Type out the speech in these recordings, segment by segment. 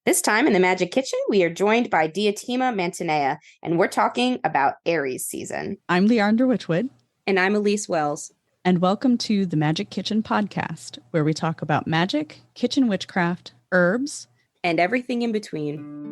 This time in the Magic Kitchen, we are joined by Diotima Mantinea, and we're talking about Aries season. I'm Leandra Witchwood. And I'm Elise Wells. And welcome to the Magic Kitchen podcast, where we talk about magic, kitchen witchcraft, herbs, and everything in between.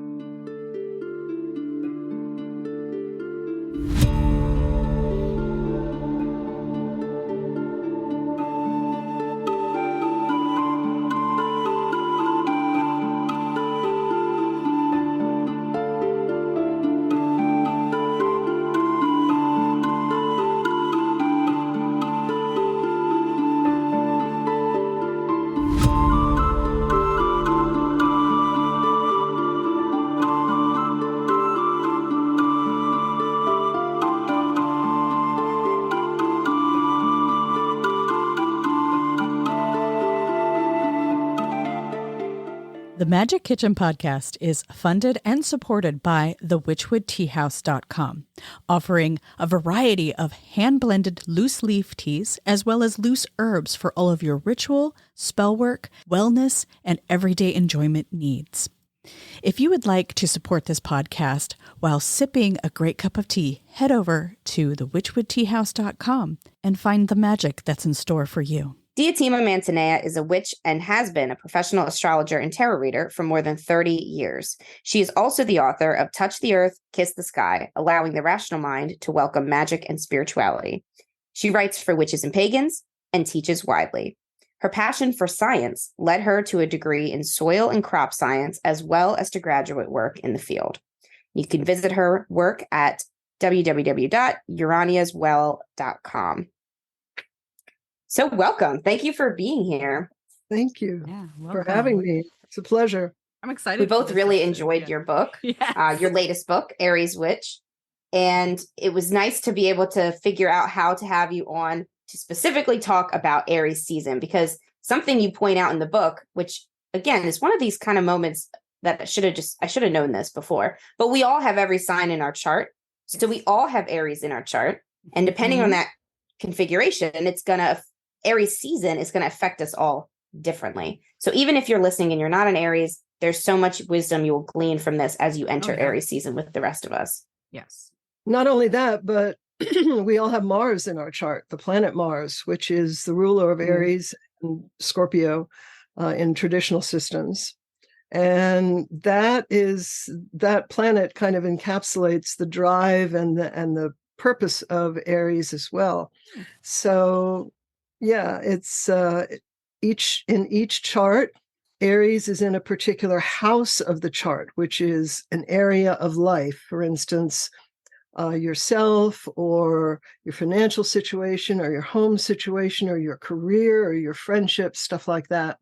The Magic Kitchen podcast is funded and supported by thewitchwoodteahouse.com, offering a variety of hand-blended loose leaf teas as well as loose herbs for all of your ritual, spell work, wellness, and everyday enjoyment needs. If you would like to support this podcast while sipping a great cup of tea, head over to thewitchwoodteahouse.com and find the magic that's in store for you. Diotima Mantinea is a witch and has been a professional astrologer and tarot reader for more than 30 years. She is also the author of Touch the Earth, Kiss the Sky, allowing the rational mind to welcome magic and spirituality. She writes for witches and pagans and teaches widely. Her passion for science led her to a degree in soil and crop science, as well as to graduate work in the field. You can visit her work at www.uraniaswell.com. So welcome. Thank you for being here. Thank you for having me. It's a pleasure. I'm excited. We both really enjoyed your book, your latest book, Aries Witch. And it was nice to be able to figure out how to have you on to specifically talk about Aries season, because something you point out in the book, which again is one of these kind of moments that I should have known this before, but we all have every sign in our chart. So we all have Aries in our chart. And depending on that configuration, Aries season is going to affect us all differently. So even if you're listening and you're not an Aries, there's so much wisdom you will glean from this as you enter Aries season with the rest of us. Yes. Not only that, but we all have Mars in our chart, the planet Mars, which is the ruler of Aries and Scorpio in traditional systems. And that planet kind of encapsulates the drive and the purpose of Aries as well. So it's in each chart, Aries is in a particular house of the chart, which is an area of life. For instance, yourself or your financial situation or your home situation or your career or your friendships, stuff like that.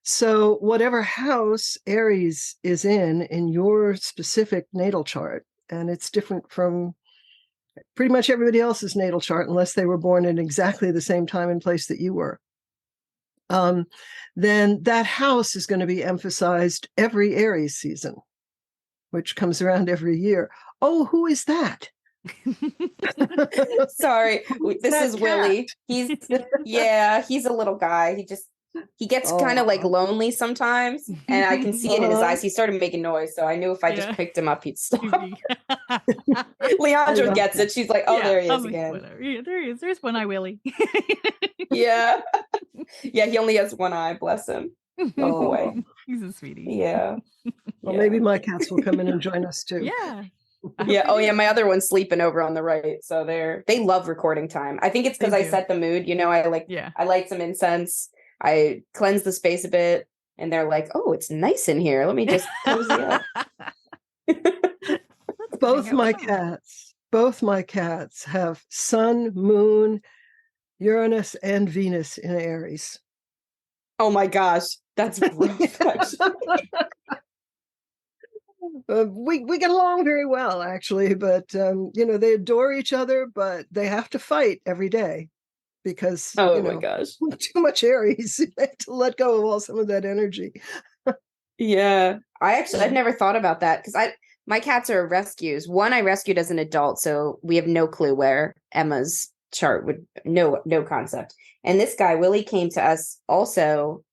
So whatever house Aries is in your specific natal chart, and it's different from pretty much everybody else's natal chart, unless they were born in exactly the same time and place that you were, then that house is going to be emphasized every Aries season, which comes around every year. Oh, who is that? Sorry, this is cat? Willie. He's a little guy. He gets kind of like lonely sometimes, and I can see it in his eyes. He started making noise, so I knew if I just picked him up, he'd stop. Leandra gets it. She's like, "Oh, there he is again." Whatever. Yeah, there he is. There's One Eye Willie. Yeah. He only has one eye. Bless him. Oh, boy. He's a sweetie. Yeah. Well, maybe my cats will come in and join us too. Yeah. Yeah. Oh, yeah. My other one's sleeping over on the right, so they love recording time. I think it's because I set the mood. I light some incense. I cleanse the space a bit, and they're like, "Oh, it's nice in here. Let me just cozy up." Both my cats have Sun, Moon, Uranus, and Venus in Aries. Oh my gosh, that's rough. We get along very well, actually, but they adore each other, but they have to fight every day. Because my gosh, too much Aries, you have to let go of all some of that energy. Yeah, I've never thought about that, because my cats are rescues. One I rescued as an adult, so we have no clue where Emma's chart would no concept. And this guy Willie came to us also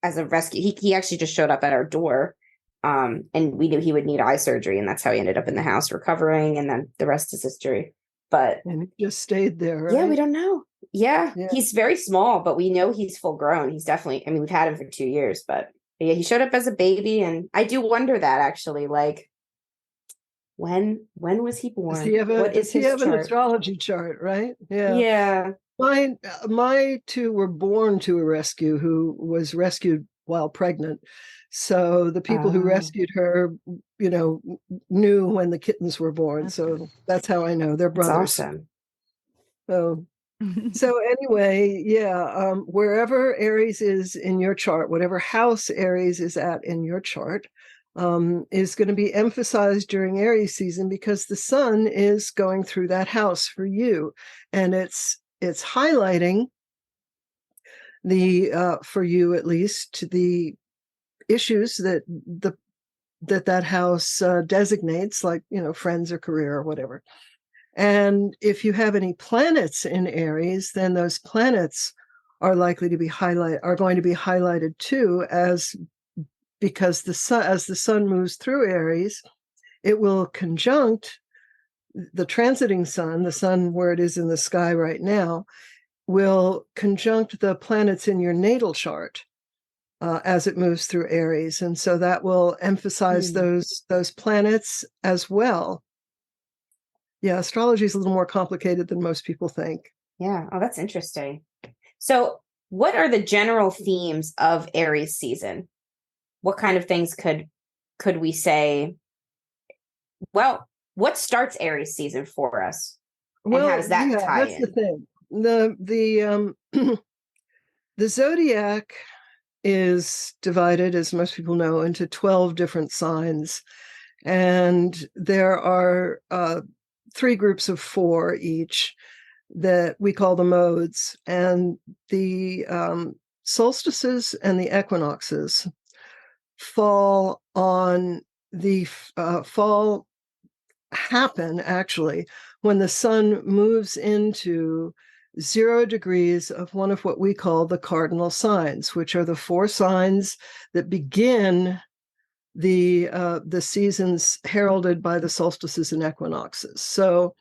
as a rescue. He actually just showed up at our door, And we knew he would need eye surgery, and that's how he ended up in the house recovering, and then the rest is history. But And he just stayed there, right? yeah, we don't know. Yeah, Yeah. he's very small, but we know he's full grown. He's definitely, I mean, we've had him for 2 years, but yeah, he showed up as a baby, and I do wonder that actually, like, when was he born? What is Does he his have an chart? astrology chart, right? Yeah. Yeah. My two were born to a rescue who was rescued while pregnant. So the people who rescued her, knew when the kittens were born. Okay. So that's how I know they're That's brothers. awesome. So anyway, yeah, wherever Aries is in your chart, whatever house Aries is at in your chart, is going to be emphasized during Aries season because the sun is going through that house for you, and it's highlighting the for you at least the issues that house designates, like friends or career or whatever. And if you have any planets in Aries, then those planets are likely to be going to be highlighted too, because as the sun moves through Aries, it will conjunct the transiting sun, the sun where it is in the sky right now, will conjunct the planets in your natal chart as it moves through Aries, and so that will emphasize those planets as well. Yeah, astrology is a little more complicated than most people think. Yeah. Oh, that's interesting. So, what are the general themes of Aries season? What kind of things could we say? Well, what starts Aries season for us? And how does that tie that's the in? thing. The zodiac is divided, as most people know, into 12 different signs, and there are 3 groups of 4 each that we call the modes, and the solstices and the equinoxes fall happen actually when the sun moves into 0 degrees of one of what we call the cardinal signs, which are the 4 signs that begin the seasons heralded by the solstices and equinoxes. So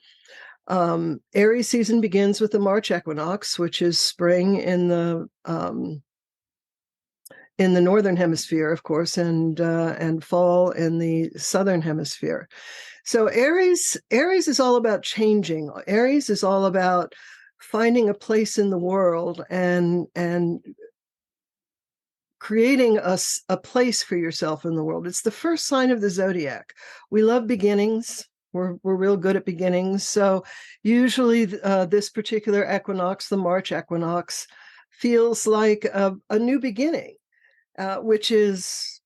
Aries season begins with the March equinox, which is spring in the northern hemisphere, of course, and fall in the southern hemisphere. So Aries is all about changing. Aries is all about finding a place in the world and creating a place for yourself in the world. It's the first sign of the zodiac. We love beginnings. We're real good at beginnings. So usually this particular equinox, the March equinox, feels like a new beginning, which is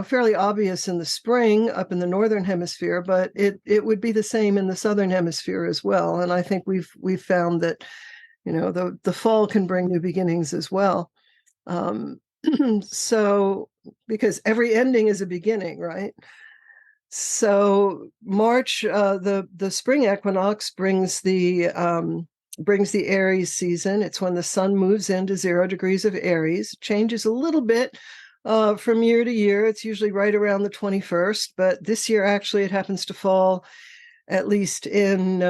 fairly obvious in the spring up in the northern hemisphere, but it would be the same in the southern hemisphere as well. And I think we've found that the fall can bring new beginnings as well. So because every ending is a beginning, right? So March, the spring equinox brings the Aries season. It's when the sun moves into 0 degrees of Aries. It changes a little bit from year to year. It's usually right around the 21st, but this year actually it happens to fall, at least in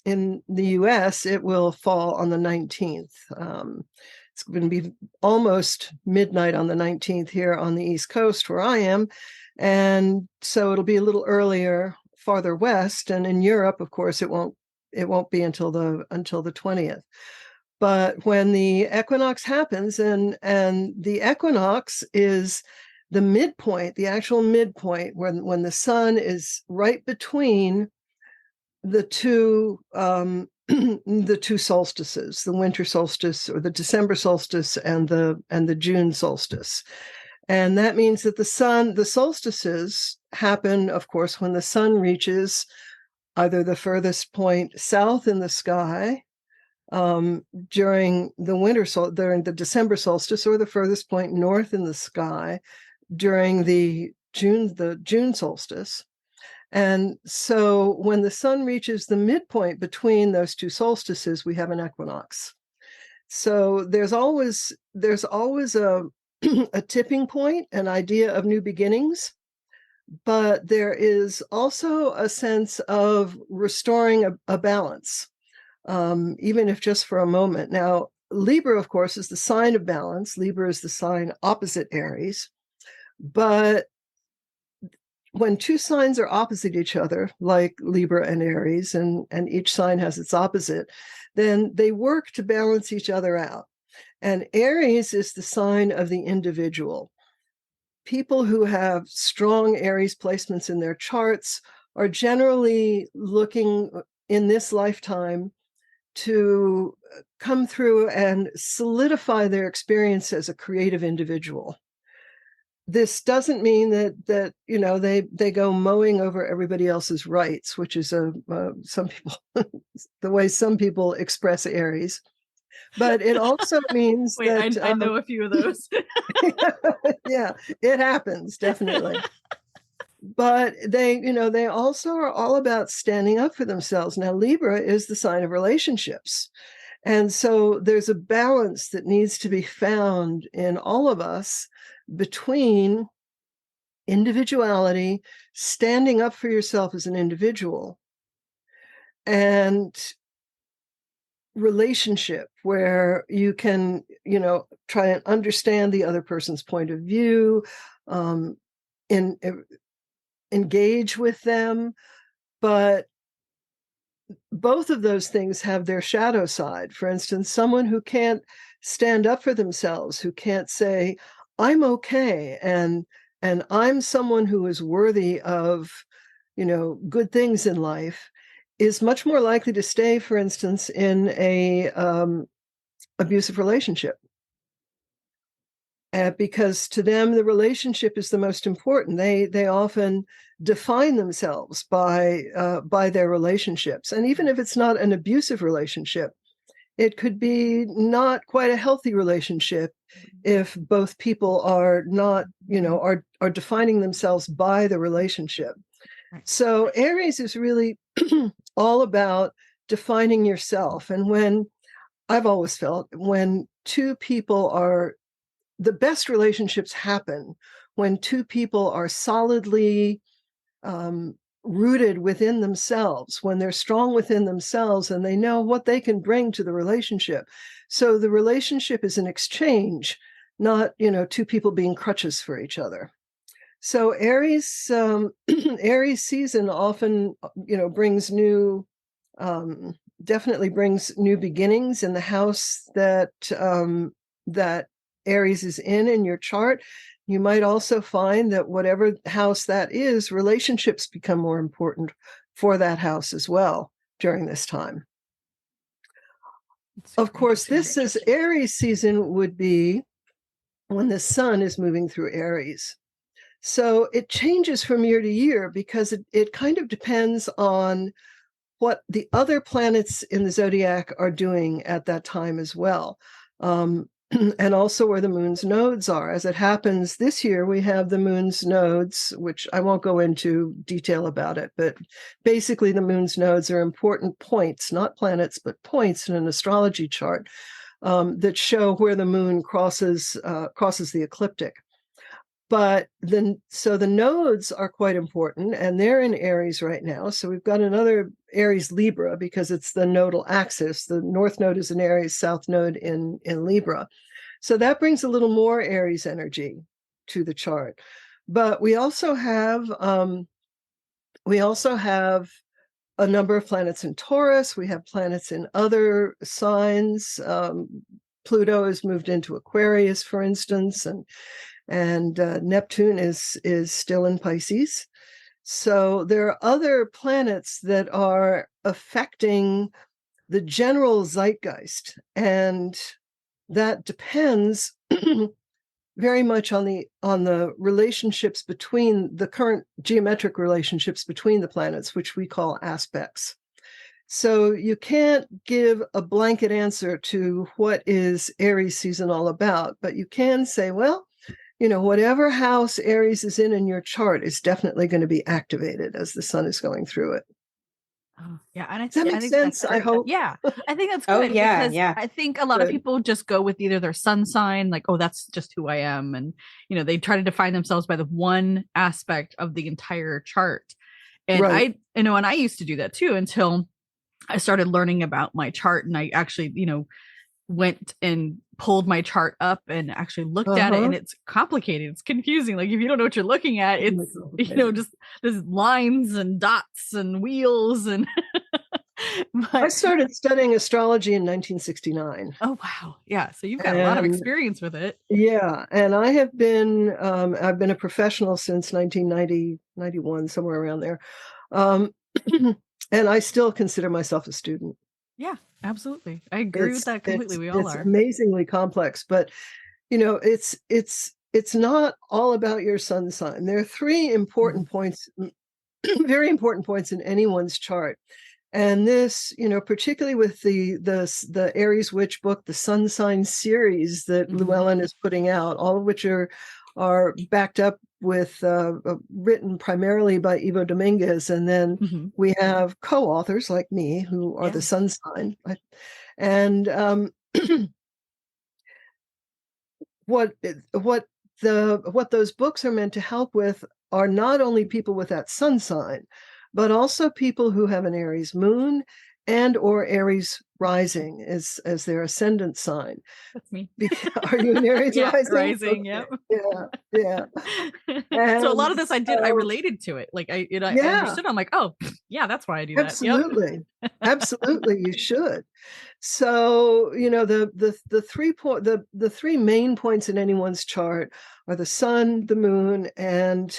in the US, it will fall on the 19th. It's going to be almost midnight on the 19th here on the East Coast where I am. And so it'll be a little earlier farther west. And in Europe, of course, it won't be until the 20th. But when the equinox happens, and the equinox is the midpoint, the actual midpoint, when the sun is right between the two the 2 solstices, the winter solstice or the December solstice and the June solstice. And that means that the solstices happen, of course, when the sun reaches either the furthest point south in the sky during the December solstice, or the furthest point north in the sky during the June solstice. And so when the sun reaches the midpoint between those 2 solstices, we have an equinox. So there's always a tipping point, an idea of new beginnings, but there is also a sense of restoring a balance, even if just for a moment. Now, Libra, of course, is the sign of balance. Libra is the sign opposite Aries. But when two signs are opposite each other, like Libra and Aries, and each sign has its opposite, then they work to balance each other out. And Aries is the sign of the individual. People who have strong Aries placements in their charts are generally looking in this lifetime to come through and solidify their experience as a creative individual. This doesn't mean that they go mowing over everybody else's rights, which is some people the way some people express Aries. But it also means that I know a few of those. Yeah, it happens, definitely. But they also are all about standing up for themselves. Now, Libra is the sign of relationships. And so there's a balance that needs to be found in all of us between individuality, standing up for yourself as an individual, and relationship, where you can, try and understand the other person's point of view, engage with them. But both of those things have their shadow side. For instance, someone who can't stand up for themselves, who can't say, I'm okay, and I'm someone who is worthy of, good things in life, is much more likely to stay, for instance, in a abusive relationship. Because to them, the relationship is the most important. They often define themselves by their relationships. And even if it's not an abusive relationship, it could be not quite a healthy relationship if both people are not, are defining themselves by the relationship. So Aries is really all about defining yourself. And when I've always felt when two people are, the best relationships happen when two people are solidly rooted within themselves, when they're strong within themselves and they know what they can bring to the relationship. So the relationship is an exchange, not, two people being crutches for each other. So Aries, Aries season often, brings new, definitely brings new beginnings in the house that Aries is in your chart. You might also find that whatever house that is, relationships become more important for that house as well during this time. Of course, this is Aries season would be when the sun is moving through Aries. So it changes from year to year because it kind of depends on what the other planets in the zodiac are doing at that time as well. And also where the moon's nodes are. As it happens this year, we have the moon's nodes, which I won't go into detail about it, but basically the moon's nodes are important points, not planets, but points in an astrology chart that show where the moon crosses the ecliptic. But then, so the nodes are quite important, and they're in Aries right now. So we've got another Aries Libra because it's the nodal axis. The north node is in Aries, south node in Libra. So that brings a little more Aries energy to the chart. But we also have a number of planets in Taurus. We have planets in other signs. Pluto has moved into Aquarius, for instance, and Neptune is still in Pisces. So there are other planets that are affecting the general zeitgeist, and that depends very much on the relationships between the current geometric relationships between the planets, which we call aspects. So you can't give a blanket answer to what is Aries season all about, but you can say, well, whatever house Aries is in your chart is definitely going to be activated as the sun is going through it. Oh, yeah, and Does that make sense? I hope. Yeah, I think that's Oh, good yeah, because yeah. I think a lot of people just go with either their sun sign, like, oh, that's just who I am, and they try to define themselves by the one aspect of the entire chart. And Right. and I used to do that too until I started learning about my chart, and I actually, went and pulled my chart up and actually looked at it, and it's complicated. It's confusing. Like if you don't know what you're looking at, it's just there's lines and dots and wheels and I started studying astrology in 1969. Oh wow. Yeah. So you've got a lot of experience with it. Yeah. And I have been I've been a professional since 1990, 91, somewhere around there. And I still consider myself a student. Yeah, absolutely. I agree with that completely. We all it's are. amazingly complex, but it's not all about your sun sign. There are three important points, very important points in anyone's chart. And this, particularly with the Aries Witch book, the Sun Sign series that Llewellyn is putting out, all of which are backed up with written primarily by Ivo Dominguez, and then we have co-authors like me who are the Sun Sign, and what those books are meant to help with are not only people with that sun sign, but also people who have an Aries moon and or Aries rising as their ascendant sign. That's me. Are you an Aries rising? Rising, okay. Yep. Yeah. So a lot of this I related to it. Like I understood. I'm like, oh yeah, that's why I do that. Absolutely. Yep. Absolutely, you should. So, the three main points in anyone's chart are the sun, the moon, and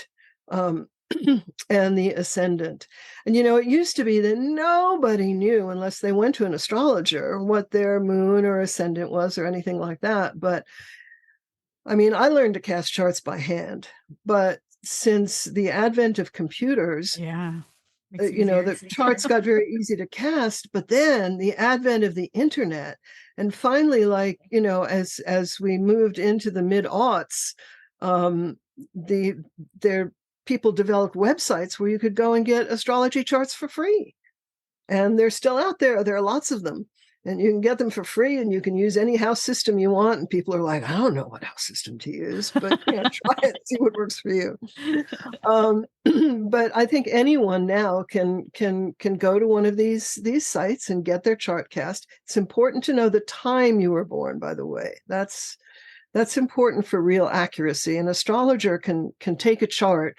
and the ascendant. And it used to be that nobody knew unless they went to an astrologer what their moon or ascendant was or anything like that. But I mean, I learned to cast charts by hand, but since the advent of computers, the charts got very easy to cast, but then the advent of the internet, and finally, as we moved into the mid-aughts, people developed websites where you could go and get astrology charts for free, and they're still out there. There are lots of them, and you can get them for free, and you can use any house system you want. And people are like, I don't know what house system to use, but try it, see what works for you. But I think anyone now can go to one of these sites and get their chart cast. It's important to know the time you were born, by the way. That's important for real accuracy. An astrologer can take a chart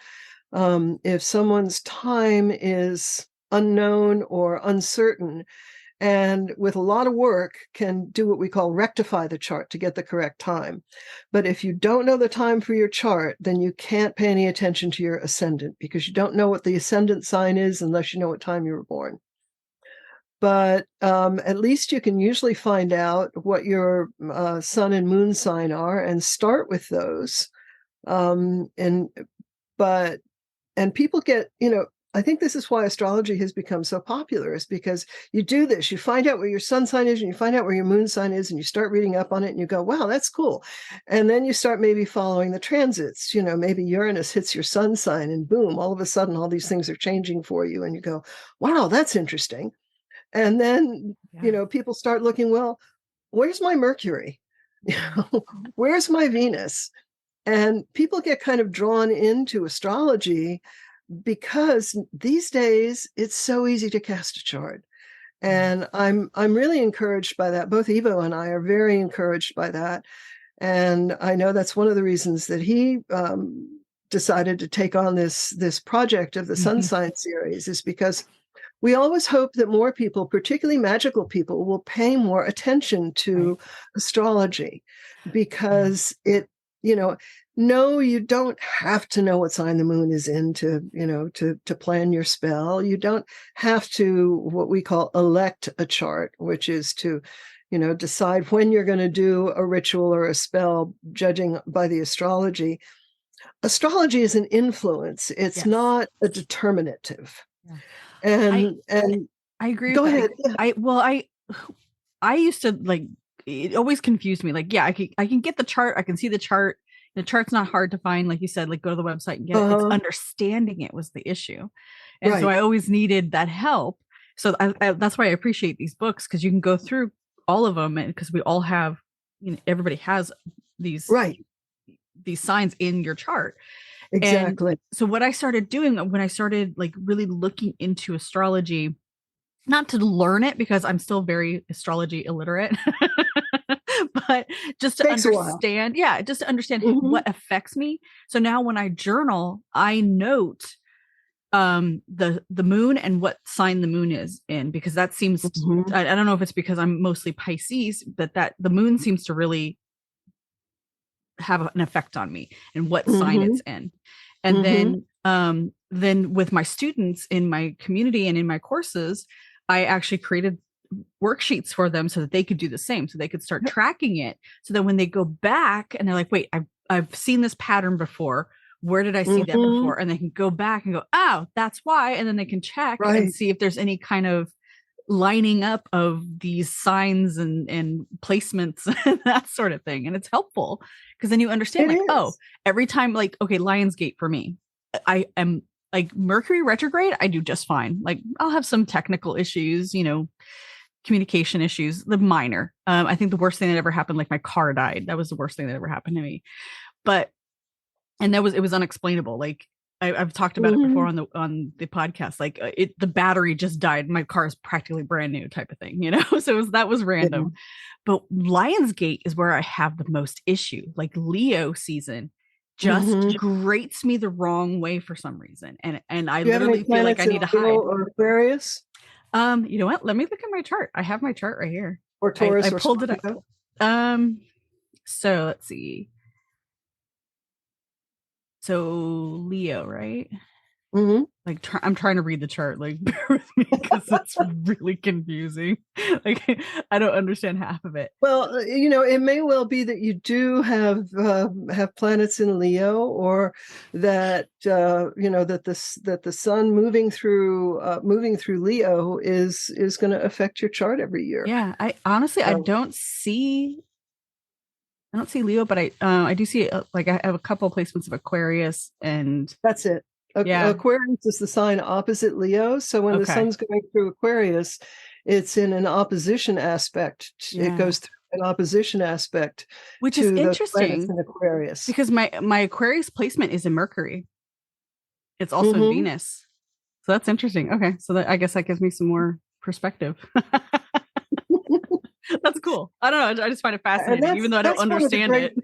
if someone's time is unknown or uncertain, and with a lot of work can do what we call rectify the chart to get the correct time. But if you don't know the time for your chart, then you can't pay any attention to your ascendant, because you don't know what the ascendant sign is unless you know what time you were born. But at least you can usually find out what your sun and moon sign are and start with those. And people get, I think this is why astrology has become so popular, is because you do this, you find out where your sun sign is and you find out where your moon sign is, and you start reading up on it and you go, wow, that's cool. And then you start maybe following the transits, maybe Uranus hits your sun sign and boom, all of a sudden all these things are changing for you. And you go, wow, that's interesting. And then, people start looking, well, where's my Mercury? Where's my Venus? And people get kind of drawn into astrology because these days it's so easy to cast a chart. And I'm really encouraged by that. Both Ivo and I are very encouraged by that. And I know that's one of the reasons that he decided to take on this project of the Sun Sign series, is because we always hope that more people, particularly magical people, will pay more attention to astrology, because no, you don't have to know what sign the moon is in to plan your spell. You don't have to, what we call, elect a chart, which is to, decide when you're going to do a ritual or a spell, judging by the astrology. Astrology is an influence. It's not a determinative. Yeah. And I agree. Go ahead. I used to it always confused me. I can get the chart. I can see the chart. The chart's not hard to find. Like you said, go to the website and get it. It's understanding it was the issue. And so I always needed that help. So that's why I appreciate these books, because you can go through all of them, and because we all have, everybody has these signs in your chart. Exactly. And so what I started doing when I started like really looking into astrology, not to learn it because I'm still very astrology illiterate, but just to understand, just to understand what affects me. So now when I journal, I note the moon and what sign the moon is in, because that seems I don't know if it's because I'm mostly Pisces, but that the moon seems to really have an effect on me and what sign it's in. And then with my students in my community and in my courses, I actually created worksheets for them so that they could do the same, so they could start tracking it, so that when they go back and they're like, wait, I've seen this pattern before, where did I see that before? And they can go back and go, oh, that's why. And then they can check and see if there's any kind of lining up of these signs and placements and that sort of thing. And it's helpful because then you understand every time, like, okay, Lionsgate for me, I am like Mercury retrograde, I do just fine. Like I'll have some technical issues, communication issues, the minor. I think the worst thing that ever happened, like my car died. That was the worst thing that ever happened to me. And it was unexplainable. Like I've talked about it before on the podcast. Like the battery just died. My car is practically brand new, type of thing, So that was random. But Lionsgate is where I have the most issue. Like Leo season just grates me the wrong way for some reason, and I literally feel like I need to hide. Or Aquarius. You know what? Let me look at my chart. I have my chart right here. Or Taurus. I pulled it up. So let's see. So Leo, right? Like I'm trying to read the chart, like bear with me because it's really confusing. Like I don't understand half of it. Well, it may well be that you do have planets in Leo, or that that the sun moving through Leo is going to affect your chart every year. Yeah, I honestly I don't see Leo, but I do see like I have a couple of placements of Aquarius, and that's it. Aquarius is the sign opposite Leo. So when the sun's going through Aquarius, it's in an opposition aspect. It goes through an opposition aspect, which is interesting in Aquarius, because my Aquarius placement is in Mercury. It's also in Venus, so that's interesting. Okay, so I guess that gives me some more perspective. That's cool. I don't know. I just find it fascinating, even though I don't understand it.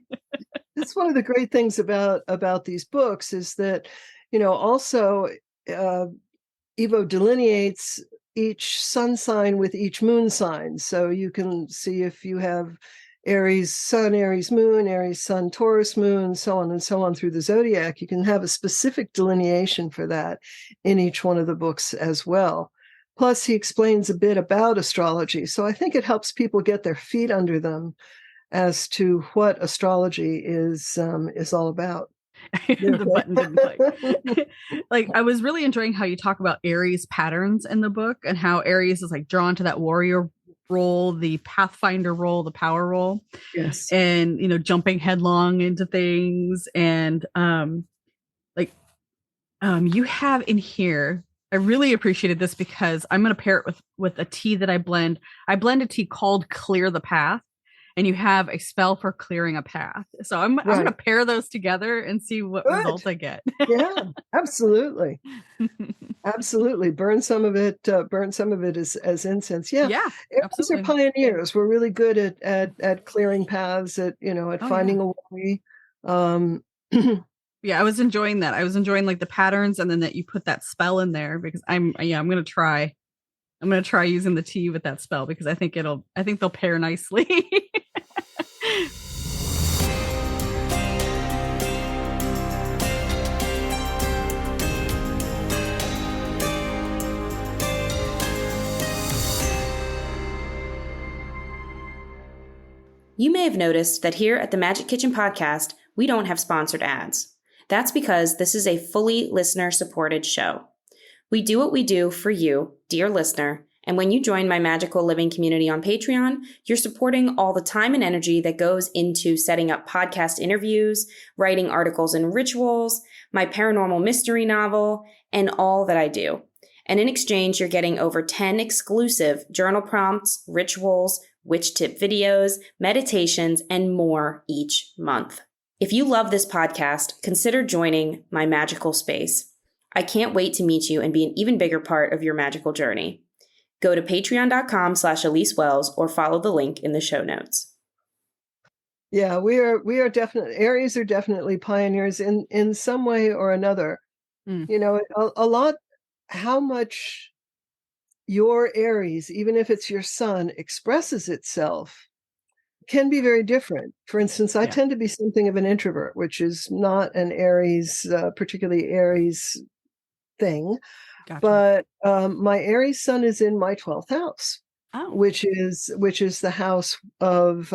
That's one of the great things about these books is that, also Evo delineates each sun sign with each moon sign. So you can see if you have Aries sun, Aries moon, Aries sun, Taurus moon, so on and so on through the zodiac. You can have a specific delineation for that in each one of the books as well. Plus, he explains a bit about astrology. So I think it helps people get their feet under them as to what astrology is all about. The button didn't click. Like I was really enjoying how you talk about Aries patterns in the book, and how Aries is like drawn to that warrior role, the pathfinder role, the power role. Yes. And jumping headlong into things. And you have in here, I really appreciated this because I'm going to pair it with a tea that I blend. I blend a tea called Clear the Path, and you have a spell for clearing a path. So I'm going to pair those together and see what results I get. Yeah, absolutely. Absolutely. Burn some of it as incense. Yeah. Yeah. These are pioneers. We're really good at clearing paths, at finding a way. Yeah, I was enjoying that. I was enjoying like the patterns, and then that you put that spell in there, because I'm going to try using the tea with that spell, because I think they'll pair nicely. You may have noticed that here at the Magic Kitchen podcast, we don't have sponsored ads. That's because this is a fully listener-supported show. We do what we do for you, dear listener, and when you join my magical living community on Patreon, you're supporting all the time and energy that goes into setting up podcast interviews, writing articles and rituals, my paranormal mystery novel, and all that I do. And in exchange, you're getting over 10 exclusive journal prompts, rituals, witch tip videos, meditations, and more each month. If you love this podcast, consider joining my magical space. I can't wait to meet you and be an even bigger part of your magical journey. Go to patreon.com/Elise Wells or follow the link in the show notes. Yeah, we are definitely, Aries are definitely pioneers in some way or another. You know, a lot, how much your Aries, even if it's your sun, expresses itself can be very different. For instance, I tend to be something of an introvert, which is not an Aries, particularly Aries thing. Gotcha. But my Aries sun is in my 12th house, which is the house of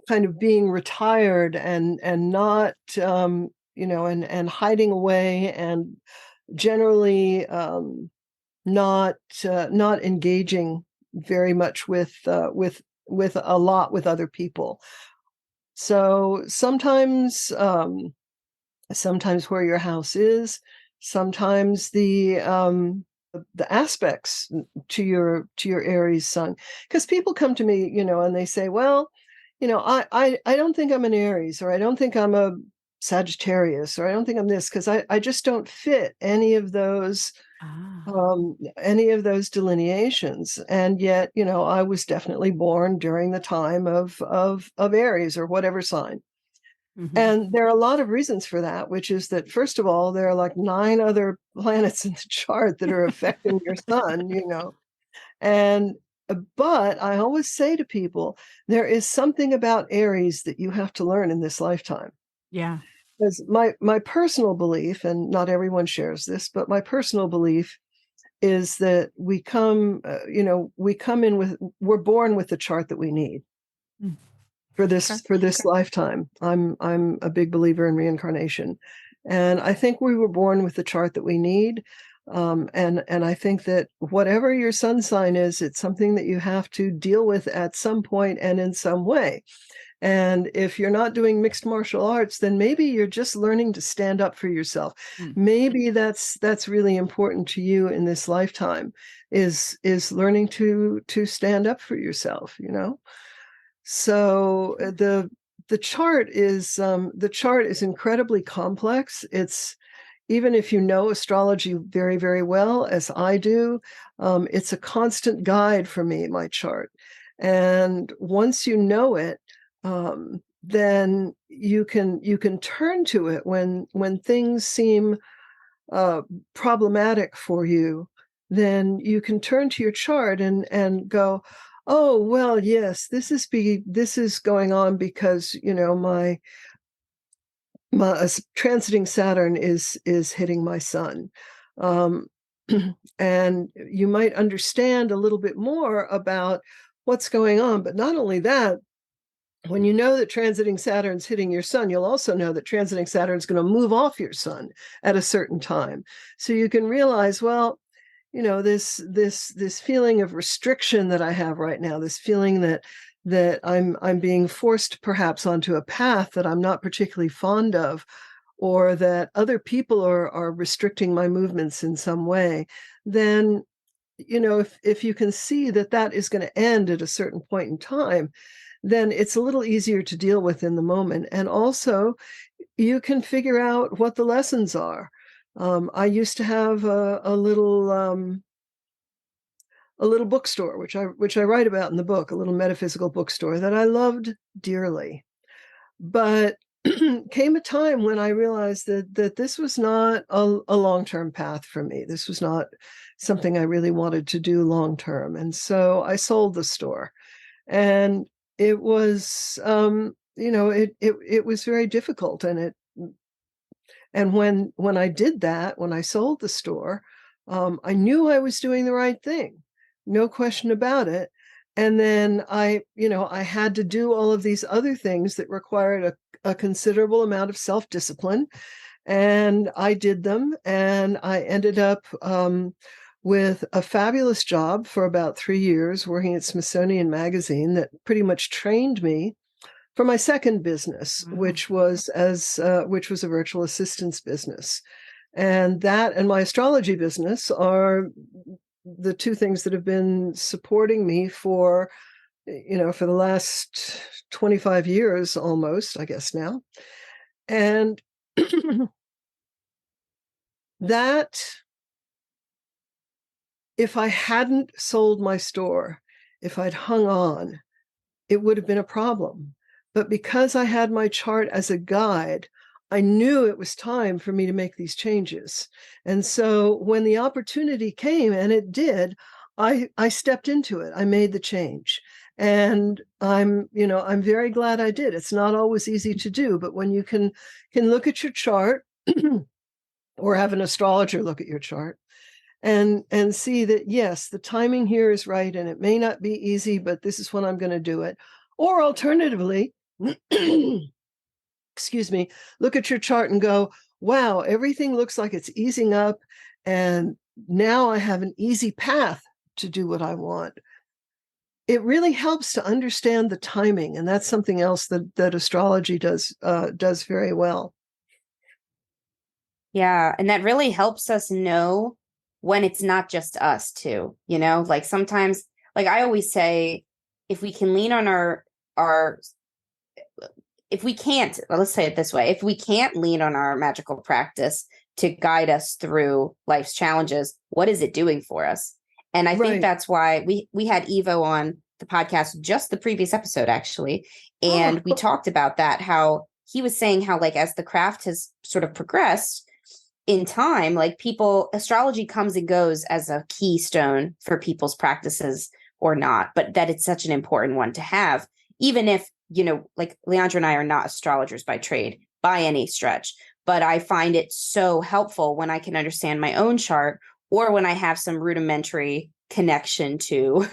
kind of being retired and not and hiding away and generally not engaging very much with a lot with other people. So sometimes where your house is, sometimes the aspects to your Aries sun, because people come to me, and they say, well, I don't think I'm an Aries, or I don't think I'm a Sagittarius, or I don't think I'm this, because I just don't fit any of those delineations. And yet, I was definitely born during the time of Aries or whatever sign. Mm-hmm. And there are a lot of reasons for that, which is that, first of all, there are like 9 other planets in the chart that are affecting your sun, but I always say to people, there is something about Aries that you have to learn in this lifetime. Yeah. Because my personal belief, and not everyone shares this, but my personal belief is that we're born with the chart that we need for this lifetime. I'm a big believer in reincarnation, and I think we were born with the chart that we need. And I think that whatever your sun sign is, it's something that you have to deal with at some point and in some way. And if you're not doing mixed martial arts, then maybe you're just learning to stand up for yourself. Maybe that's really important to you in this lifetime, is learning to stand up for yourself, So the chart is incredibly complex. It's, even if you know astrology very, very well, as I do, it's a constant guide for me, my chart. And once you know it, then you can turn to it when things seem problematic for you. Then you can turn to your chart and go, oh, well, yes, this is going on because my transiting Saturn is hitting my sun. And you might understand a little bit more about what's going on. But not only that, when you know that transiting Saturn's hitting your sun, you'll also know that transiting Saturn's going to move off your sun at a certain time. So you can realize, well, this feeling of restriction that I have right now, this feeling that I'm being forced perhaps onto a path that I'm not particularly fond of, or that other people are restricting my movements in some way, then, if you can see that is going to end at a certain point in time, then it's a little easier to deal with in the moment. And also, you can figure out what the lessons are. I used to have a little bookstore, which I write about in the book, a little metaphysical bookstore that I loved dearly. But came a time when I realized that this was not a long-term path for me. This was not something I really wanted to do long-term. And so I sold the store. And it was, it was very difficult. And when I did that, when I sold the store, I knew I was doing the right thing, no question about it. And then I had to do all of these other things that required a considerable amount of self-discipline. And I did them, and I ended up with a fabulous job for about 3 years working at Smithsonian Magazine that pretty much trained me for my second business, which was a virtual assistance business. And that and my astrology business are the two things that have been supporting me for the last 25 years almost, I guess now. And that if I hadn't sold my store, if I'd hung on, it would have been a problem. But because I had my chart as a guide, I knew it was time for me to make these changes. And so when the opportunity came, and it did, I stepped into it. I made the change. And I'm very glad I did. It's not always easy to do, but when you can look at your chart or have an astrologer look at your chart and see that, yes, the timing here is right, and it may not be easy, but this is when I'm going to do it. Or alternatively, excuse me, look at your chart and go, wow, everything looks like it's easing up, and now I have an easy path to do what I want. It really helps to understand the timing, and that's something else that astrology does very well. Yeah, and that really helps us know when it's not just us too, like sometimes, like I always say, if we can lean on our if we can't, let's say it this way, if we can't lean on our magical practice to guide us through life's challenges, what is it doing for us? And I think that's why we had Evo on the podcast, just the previous episode, actually. And we talked about that, how he was saying how, like, as the craft has sort of progressed in time, like astrology comes and goes as a keystone for people's practices or not, but that it's such an important one to have, even if, like Leandra and I are not astrologers by trade by any stretch, but I find it so helpful when I can understand my own chart, or when I have some rudimentary connection to,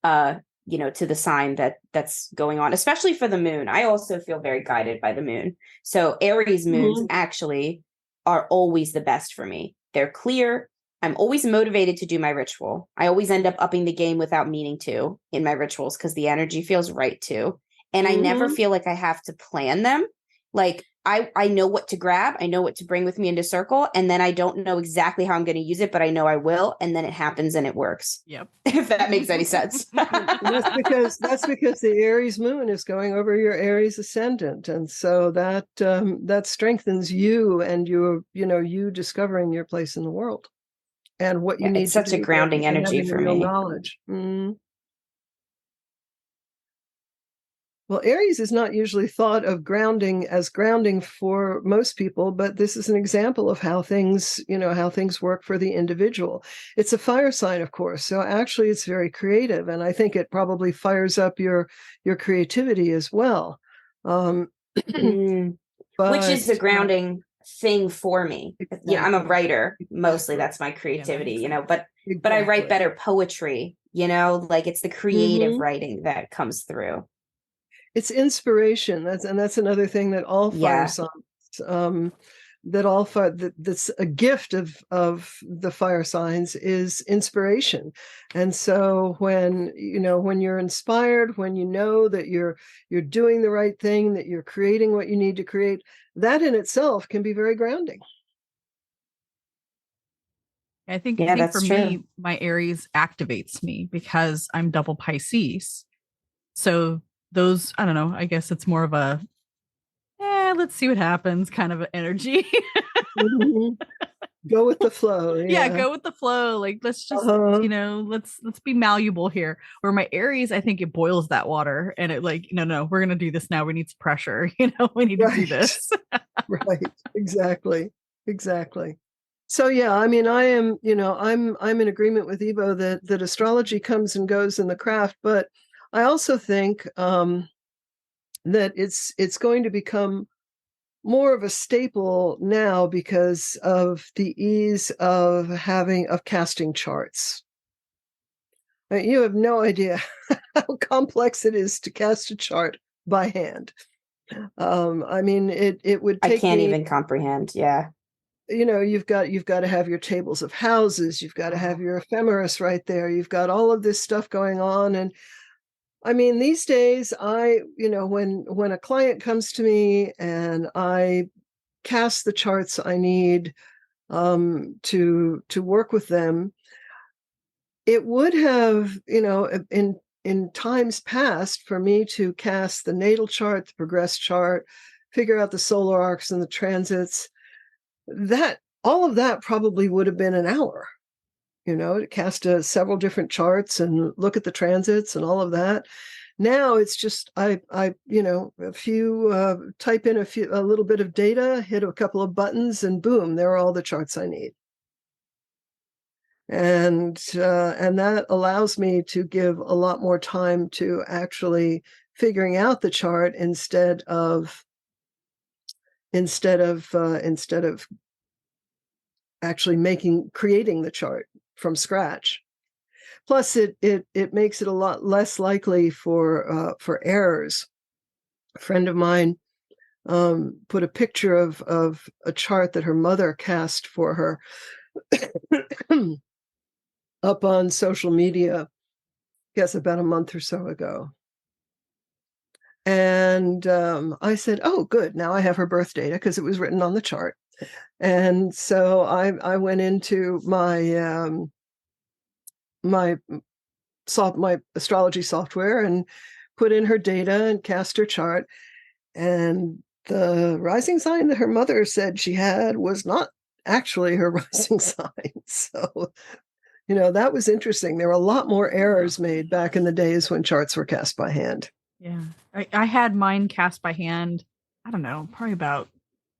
to the sign that's going on, especially for the moon. I also feel very guided by the moon. So Aries moons actually are always the best for me. They're clear. I'm always motivated to do my ritual. I always end up upping the game without meaning to in my rituals because the energy feels right to. And I never feel like I have to plan them. Like I know what to grab. I know what to bring with me into circle. And then I don't know exactly how I'm going to use it, but I know I will. And then it happens and it works. Yep. If that makes any sense. That's because the Aries moon is going over your Aries ascendant. And so that strengthens you and you discovering your place in the world and what you need it's such a grounding energy for me. Knowledge. Well, Aries is not usually thought of as grounding for most people, but this is an example of how things work for the individual. It's a fire sign, of course, so actually it's very creative, and I think it probably fires up your creativity as well. Which is the grounding thing for me. Exactly. I'm a writer mostly. That's my creativity, but I write better poetry. Like it's the creative writing that comes through. It's inspiration. That's another thing that all fire signs, that's a gift of the fire signs is inspiration. And so when you're inspired, when you know that you're doing the right thing, that you're creating what you need to create, that in itself can be very grounding. I think for me, my Aries activates me because I'm double Pisces. So those, I don't know, I guess it's more of a, let's see what happens kind of energy. Go with the flow. Yeah, go with the flow. Like, let's just, let's be malleable here. Where my Aries, I think it boils that water and it like, no, we're going to do this now. We need some pressure. We need to do this. Right. Exactly. So, yeah, I mean, I am, I'm in agreement with Evo that astrology comes and goes in the craft, but I also think that it's going to become more of a staple now because of the ease of casting charts. You have no idea how complex it is to cast a chart by hand. I mean, it would take. I can't even comprehend. Yeah. You've got to have your tables of houses. You've got to have your ephemeris right there. You've got all of this stuff going on. And I mean, these days, when a client comes to me and I cast the charts I need, to work with them. It would have, in times past, for me to cast the natal chart, the progress chart, figure out the solar arcs and the transits, that all of that probably would have been an hour, to cast several different charts and look at the transits and all of that. Now it's just I a few type in a little bit of data, hit a couple of buttons, and boom, there are all the charts I need. And that allows me to give a lot more time to actually figuring out the chart instead of actually creating the chart from scratch. Plus, it makes it a lot less likely for errors. A friend of mine put a picture of a chart that her mother cast for her up on social media, I guess about a month or so ago. And I said, oh, good. Now I have her birth data because it was written on the chart. And so I went into my my astrology software and put in her data and cast her chart. And the rising sign that her mother said she had was not actually her rising sign. So, that was interesting. There were a lot more errors made back in the days when charts were cast by hand. Yeah. I had mine cast by hand, I don't know, probably about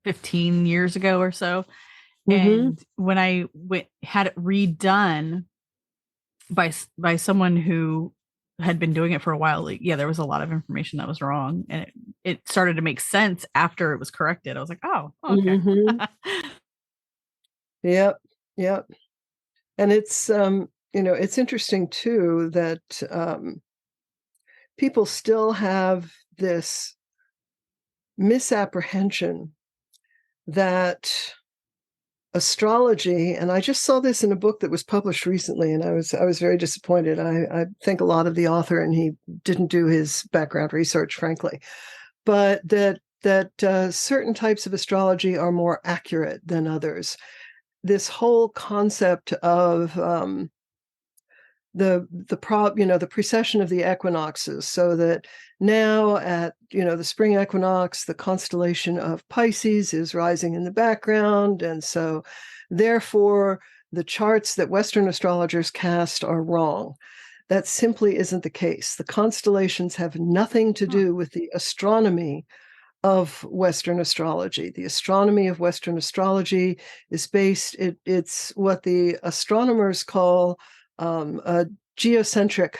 15 years ago or so. And when I had it redone by someone who had been doing it for a while, there was a lot of information that was wrong, and it started to make sense after it was corrected. I was like, oh, okay. Yep. And it's it's interesting too that people still have this misapprehension that astrology, and I just saw this in a book that was published recently, and I was very disappointed. I think a lot of the author, and he didn't do his background research, frankly, but that certain types of astrology are more accurate than others. This whole concept of the precession of the equinoxes, so that now at the spring equinox, the constellation of Pisces is rising in the background, and so therefore the charts that Western astrologers cast are wrong. That simply isn't the case. The constellations have nothing to do with the astronomy of Western astrology. The astronomy of Western astrology is it's what the astronomers call a geocentric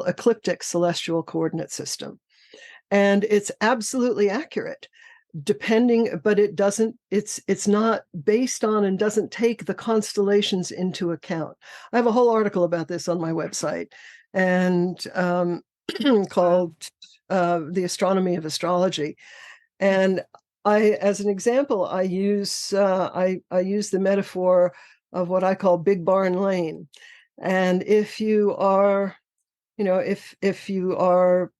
ecliptic celestial coordinate system. And it's absolutely accurate, but it's not based on and doesn't take the constellations into account. I have a whole article about this on my website, and called The Astronomy of Astrology. And as an example, I use the metaphor of what I call Big Barn Lane. And if you are, if you are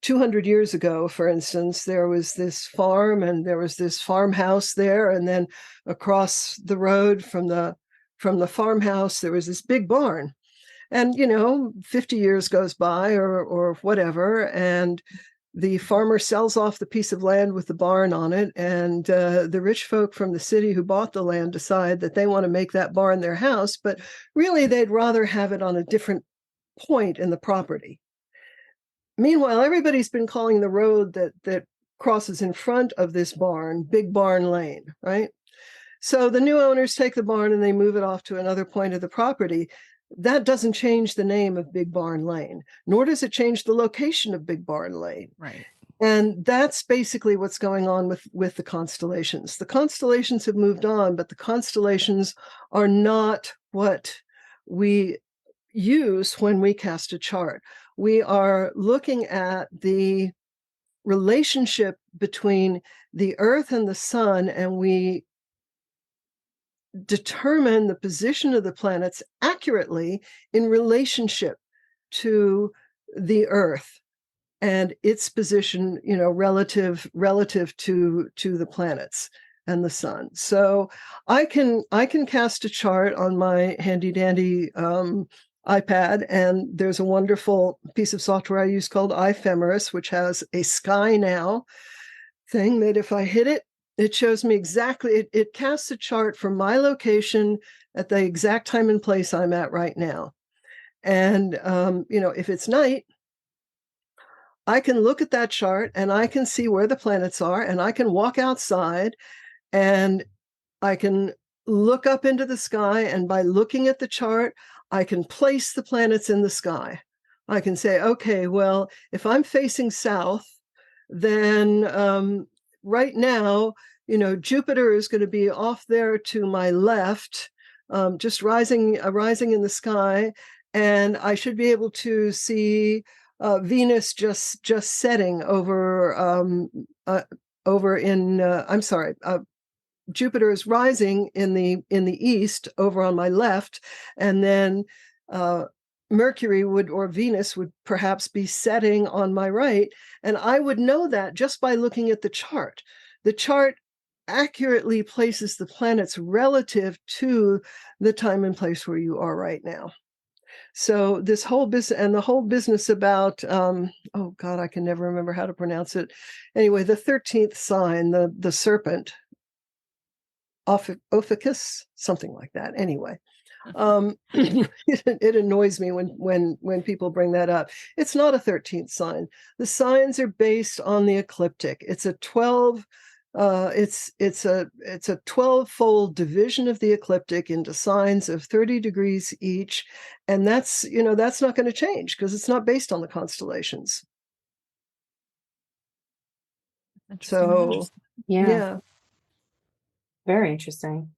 200 years ago, for instance, there was this farm and there was this farmhouse there, and then across the road from the farmhouse there was this big barn. And 50 years goes by or whatever, and the farmer sells off the piece of land with the barn on it, and the rich folk from the city who bought the land decide that they want to make that barn their house, but really they'd rather have it on a different point in the property. Meanwhile, everybody's been calling the road that crosses in front of this barn Big Barn Lane, right? So the new owners take the barn and they move it off to another point of the property. That doesn't change the name of Big Barn Lane, nor does it change the location of Big Barn Lane. Right. And that's basically what's going on with the constellations. The constellations have moved on, but the constellations are not what we use when we cast a chart. We are looking at the relationship between the Earth and the Sun, and we determine the position of the planets accurately in relationship to the Earth and its position, relative to the planets. and the sun. So I can cast a chart on my handy dandy iPad, and there's a wonderful piece of software I use called iPhemeris, which has a sky now thing that if I hit it, it shows me exactly, it casts a chart from my location at the exact time and place I'm at right now. And, if it's night, I can look at that chart and I can see where the planets are, and I can walk outside and I can look up into the sky. And by looking at the chart, I can place the planets in the sky. I can say, okay, well, if I'm facing south, then right now, Jupiter is going to be off there to my left, just rising in the sky, and I should be able to see Venus just setting over in I'm sorry. Jupiter is rising in the east over on my left, and then Mercury or Venus would perhaps be setting on my right, and I would know that just by looking at the chart. The chart accurately places the planets relative to the time and place where you are right now. So this whole business, and the whole business about oh God, I can never remember how to pronounce it. Anyway, the 13th sign, the serpent, Ophiuchus, something like that. Anyway, it annoys me when people bring that up. It's not a 13th sign. The signs are based on the ecliptic. It's a 12. It's a 12-fold division of the ecliptic into signs of 30 degrees each, and that's not going to change because it's not based on the constellations. So yeah. Very interesting.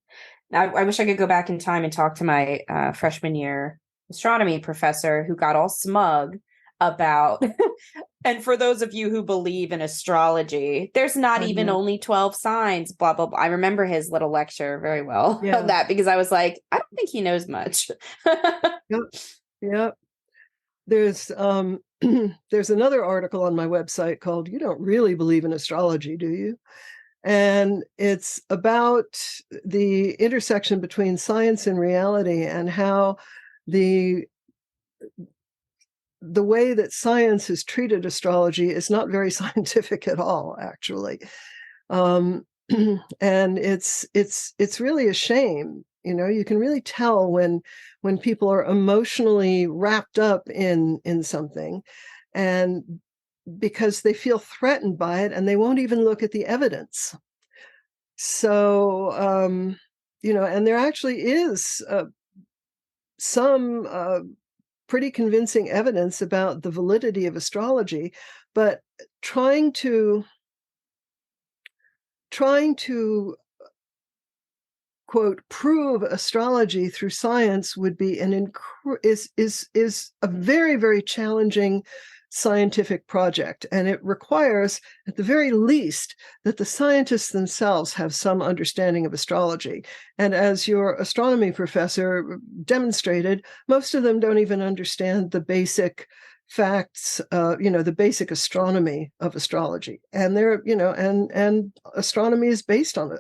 I wish I could go back in time and talk to my freshman year astronomy professor who got all smug about, and for those of you who believe in astrology, there's not even only 12 signs, blah, blah, blah. I remember his little lecture very well on that, because I was like, I don't think he knows much. Yep. There's there's another article on my website called "You Don't Really Believe in Astrology, Do You?" And it's about the intersection between science and reality, and how the way that science has treated astrology is not very scientific at all, actually. And it's really a shame. You can really tell when people are emotionally wrapped up in something, and because they feel threatened by it, and they won't even look at the evidence. So, and there actually is some pretty convincing evidence about the validity of astrology, but trying to quote prove astrology through science would be is a very, very challenging scientific project, and it requires, at the very least, that the scientists themselves have some understanding of astrology. And as your astronomy professor demonstrated, most of them don't even understand the basic facts, the basic astronomy of astrology. And and astronomy is based on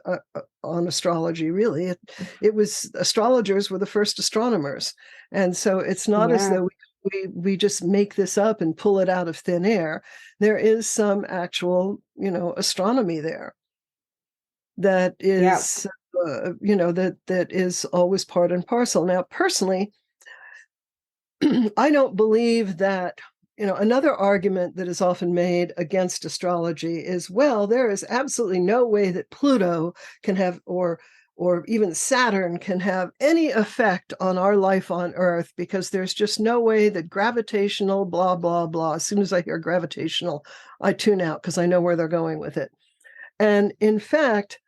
astrology, really. It was, astrologers were the first astronomers, and so it's not as though we just make this up and pull it out of thin air. There is some actual, astronomy there that is, that is always part and parcel. Now, personally, I don't believe that, another argument that is often made against astrology is, well, there is absolutely no way that Pluto can have, or even Saturn can have any effect on our life on Earth, because there's just no way that gravitational blah, blah, blah. As soon as I hear gravitational, I tune out because I know where they're going with it. And in fact,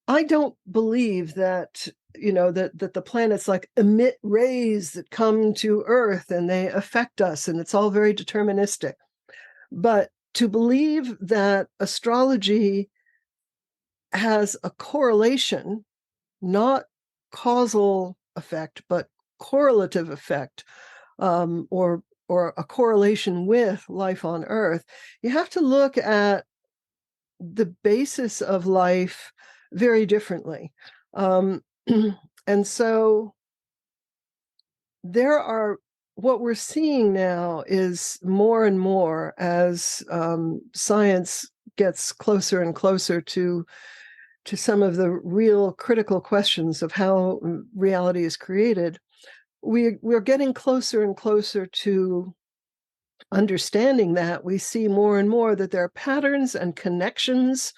I don't believe that, that the planets like emit rays that come to Earth and they affect us, and it's all very deterministic. But to believe that astrology has a correlation, not causal effect, but correlative effect, or a correlation with life on Earth, you have to look at the basis of life very differently. And so what we're seeing now is more and more as science gets closer and closer to some of the real critical questions of how reality is created. We're getting closer and closer to understanding that. We see more and more that there are patterns and connections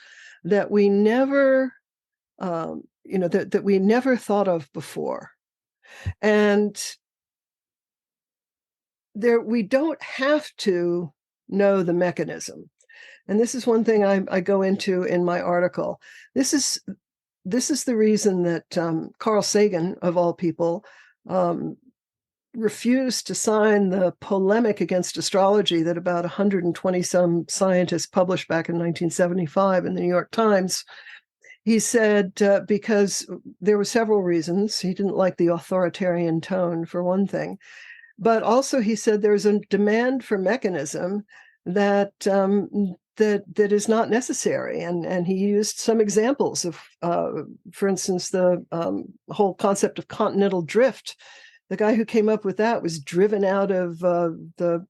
that we never, that we never thought of before. And we don't have to know the mechanism. And this is one thing I go into in my article. This is the reason that Carl Sagan, of all people, refused to sign the polemic against astrology that about 120 some scientists published back in 1975 in the New York Times. He said because there were several reasons. He didn't like the authoritarian tone, for one thing. But also he said there's a demand for mechanism that that is not necessary. And he used some examples of, for instance, the whole concept of continental drift. The guy who came up with that was driven out of the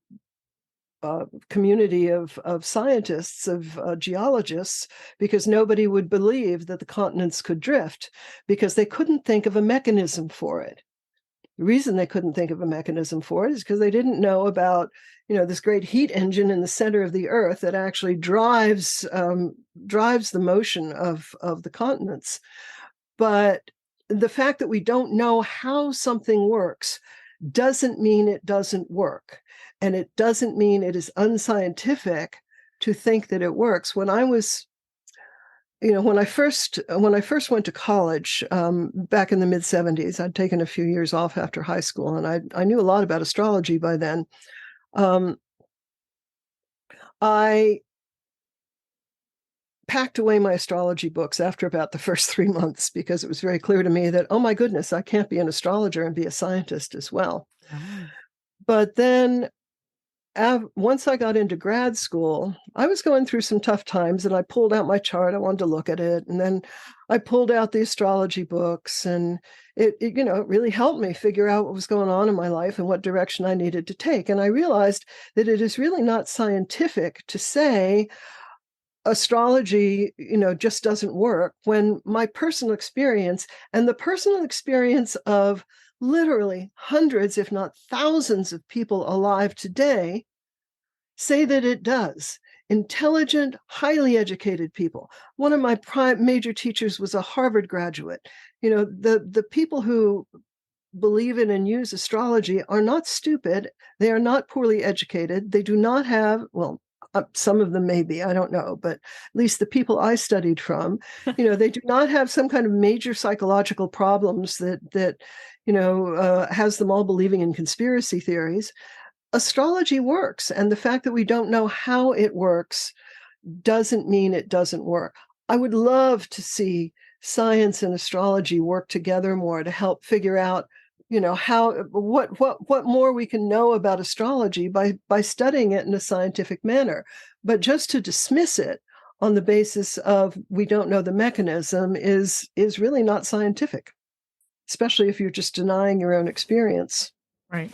community of scientists, of geologists, because nobody would believe that the continents could drift because they couldn't think of a mechanism for it. The reason they couldn't think of a mechanism for it is because they didn't know about, this great heat engine in the center of the Earth that actually drives the motion of the continents. But the fact that we don't know how something works doesn't mean it doesn't work. And it doesn't mean it is unscientific to think that it works. When I was, when I first went to college back in the mid-'70s, I'd taken a few years off after high school, and I knew a lot about astrology by then. I packed away my astrology books after about the first 3 months because it was very clear to me that, oh my goodness, I can't be an astrologer and be a scientist as well. Oh. But then once I got into grad school, I was going through some tough times, and I pulled out my chart. I wanted to look at it. And then I pulled out the astrology books, and it really helped me figure out what was going on in my life and what direction I needed to take. And I realized that it is really not scientific to say astrology, just doesn't work, when my personal experience and the personal experience of literally hundreds, if not thousands of people alive today say that it does. Intelligent, highly educated people. One of my major teachers was a Harvard graduate. The people who believe in and use astrology are not stupid. They are not poorly educated. They do not have, well, some of them may be, I don't know, but at least the people I studied from, they do not have some kind of major psychological problems that has them all believing in conspiracy theories. Astrology works, and the fact that we don't know how it works doesn't mean it doesn't work. I would love to see science and astrology work together more to help figure out, what more we can know about astrology by studying it in a scientific manner. But just to dismiss it on the basis of we don't know the mechanism is really not scientific, especially if you're just denying your own experience. Right.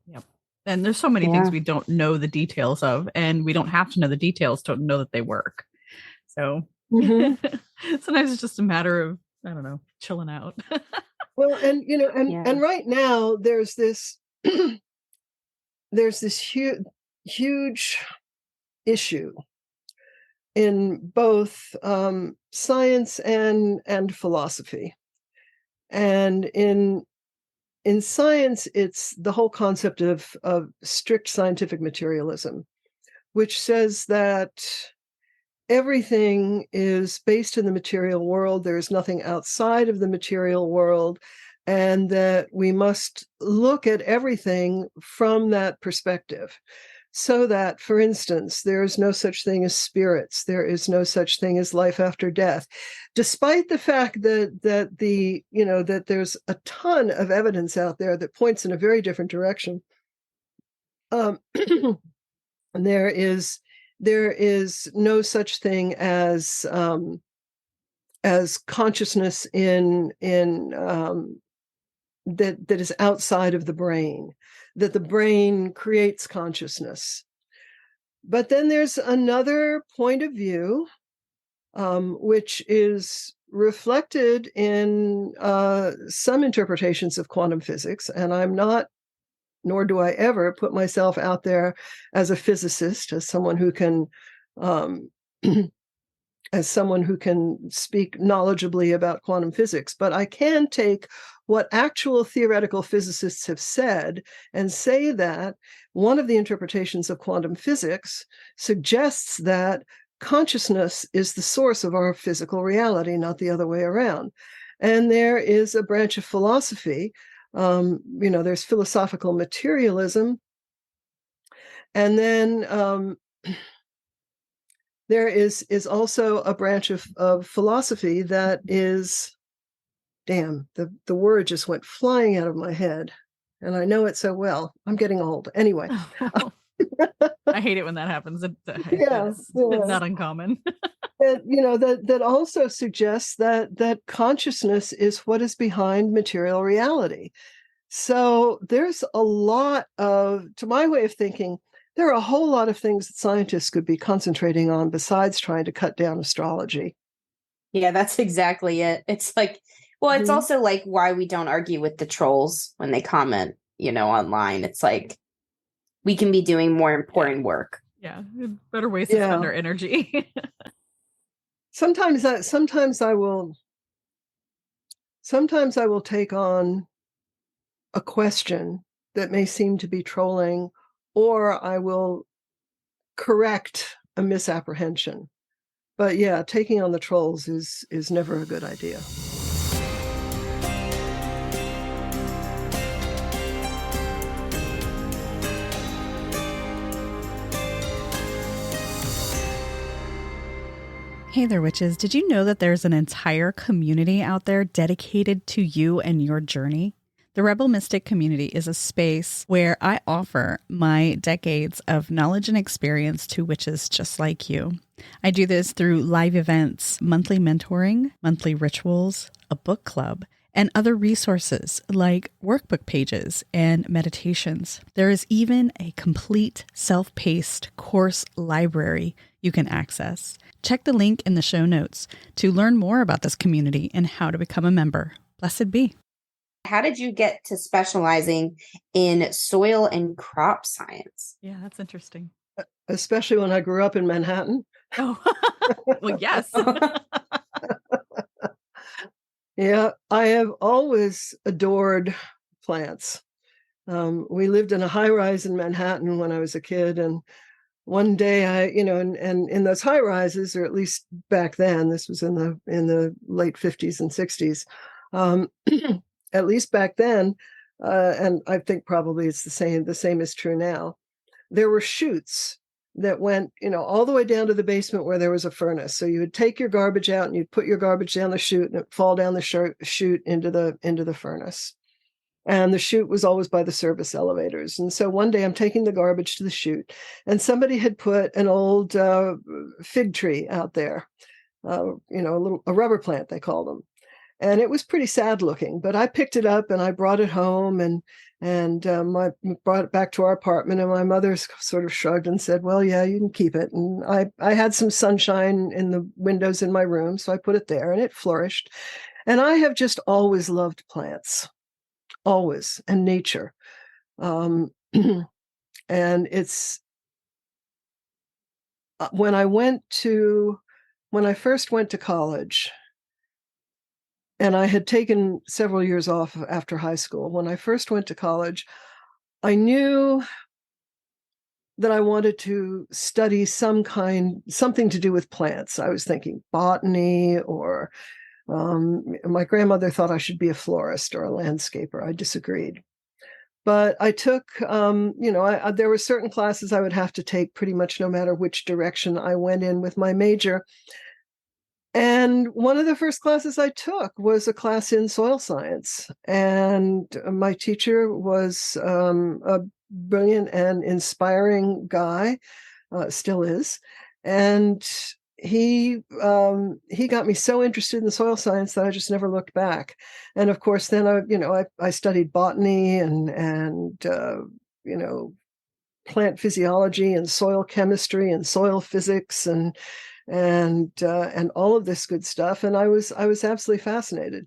Yep. And there's so many things we don't know the details of, and we don't have to know the details to know that they work. So sometimes it's just a matter of, I don't know, chilling out. Well, and right now there's this huge issue in both science and philosophy. And in science, it's the whole concept of strict scientific materialism, which says that everything is based in the material world. There is nothing outside of the material world, and that we must look at everything from that perspective. So that, for instance, there is no such thing as spirits. There is no such thing as life after death, despite the fact that there's a ton of evidence out there that points in a very different direction. There is no such thing as as consciousness that is outside of the brain, that the brain creates consciousness. But then there's another point of view, which is reflected in some interpretations of quantum physics. And I'm not, nor do I ever put myself out there as a physicist, as someone who can as someone who can speak knowledgeably about quantum physics, but I can take what actual theoretical physicists have said and say that one of the interpretations of quantum physics suggests that consciousness is the source of our physical reality, not the other way around. And there is a branch of philosophy, there's philosophical materialism, and then there is also a branch of philosophy that is, damn, the word just went flying out of my head, and I know it so well. I'm getting old. Anyway. I hate it when that happens. It's not uncommon. that also suggests that consciousness is what is behind material reality. So there's a lot of, to my way of thinking, there are a whole lot of things that scientists could be concentrating on besides trying to cut down astrology. Yeah, that's exactly it. It's like, well, it's also like why we don't argue with the trolls when they comment, online. It's like we can be doing more important work. Yeah, better ways to spend our energy. Sometimes I will take on a question that may seem to be trolling, or I will correct a misapprehension. But yeah, taking on the trolls is never a good idea. Hey there, witches. Did you know that there's an entire community out there dedicated to you and your journey? The Rebel Mystic community is a space where I offer my decades of knowledge and experience to witches just like you. I do this through live events, monthly mentoring, monthly rituals, a book club, and other resources like workbook pages and meditations. There is even a complete self-paced course library you can access. Check the link in the show notes to learn more about this community and how to become a member. Blessed be. How did you get to specializing in soil and crop science? Yeah, that's interesting. Especially when I grew up in Manhattan. Oh, well, yes. Yeah, I have always adored plants. We lived in a high rise in Manhattan when I was a kid, and one day and in those high rises, or at least back then, this was in the late 50s and 60s. At least back then, and I think probably it's the same is true now. There were chutes that went, all the way down to the basement where there was a furnace. So you would take your garbage out and you'd put your garbage down the chute, and it'd fall down the chute into the furnace. And the chute was always by the service elevators. And so one day I'm taking the garbage to the chute, and somebody had put an old fig tree out there, a rubber plant, they called them. And it was pretty sad looking, but I picked it up and I brought it home and I brought it back to our apartment, and my mother sort of shrugged and said, well, yeah, you can keep it. And I had some sunshine in the windows in my room, so I put it there and it flourished. And I have just always loved plants, always, and nature. And it's when I first went to college, and I had taken several years off after high school. When I first went to college, I knew that I wanted to study something to do with plants. I was thinking botany, or my grandmother thought I should be a florist or a landscaper. I disagreed. But I took, there were certain classes I would have to take pretty much no matter which direction I went in with my major. And one of the first classes I took was a class in soil science. And my teacher was a brilliant and inspiring guy, still is. And he got me so interested in soil science that I just never looked back. And of course, then I studied botany and plant physiology and soil chemistry and soil physics and all of this good stuff. And I was absolutely fascinated.